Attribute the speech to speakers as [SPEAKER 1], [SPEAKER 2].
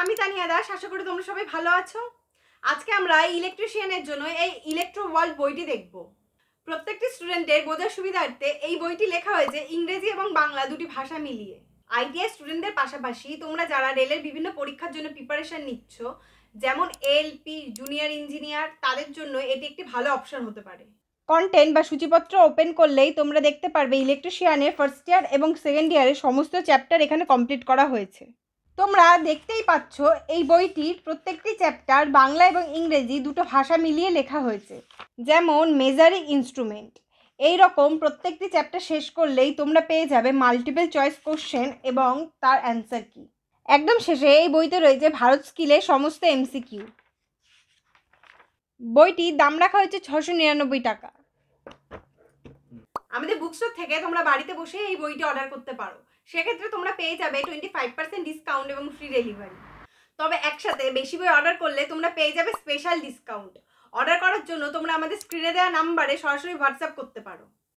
[SPEAKER 1] আমি তানিয়া দাস। আশা করি তোমরা সবাই ভালো আছো। আজকে আমরা ইলেকট্রিশিয়ানের জন্য এই ইলেকট্রো ওয়ার্ল্ড বইটি দেখব। প্রত্যেকটি স্টুডেন্টের বোঝার সুবিধার্থে এই বইটি লেখা হয়েছে ইংরেজি এবং বাংলা দুটি ভাষা মিলিয়ে। আইটিআই স্টুডেন্টদের পাশাপাশি তোমরা যারা রেলের বিভিন্ন পরীক্ষার জন্য প্রিপারেশন নিচ্ছ, যেমন এলপি, জুনিয়র ইঞ্জিনিয়ার, তাদের জন্য এটি একটি ভালো অপশন হতে পারে। কন্টেন্ট বা সূচিপত্র ওপেন করলেই তোমরা দেখতে পারবে ইলেকট্রিশিয়ানের ফার্স্ট ইয়ার এবং সেকেন্ড ইয়ারের সমস্ত চ্যাপ্টার এখানে কমপ্লিট করা হয়েছে। তোমরা দেখতেই পাচ্ছ এই বইটির প্রত্যেকটি চ্যাপ্টার বাংলা এবং ইংরেজি দুটো ভাষা মিলিয়ে লেখা হয়েছে। যেমন মেজারিং ইনস্ট্রুমেন্ট, এই রকম প্রত্যেকটি চ্যাপ্টার শেষ করলেই তোমরা পেয়ে যাবে মাল্টিপল চয়েস কোশ্চেন এবং তার অ্যান্সার কি। একদম শেষে এই বইতে রয়েছে ভারত স্কিলের সমস্ত এমসিকিউ। বইটির দাম রাখা হয়েছে 699 টাকা। আমাদের বুকস্টোর থেকে তোমরা বাড়িতে বসে এই বইটি অর্ডার করতে পারো। সেক্ষেত্রে তোমরা পেয়ে যাবে 25% ডিসকাউন্ট এবং ফ্রি ডেলিভারি। তবে একসাথে বেশি বই অর্ডার করলে তোমরা পেয়ে যাবে স্পেশাল ডিসকাউন্ট। অর্ডার করার জন্য তোমরা আমাদের স্ক্রিনে দেওয়া নাম্বারে সরাসরি হোয়াটসঅ্যাপ করতে পারো।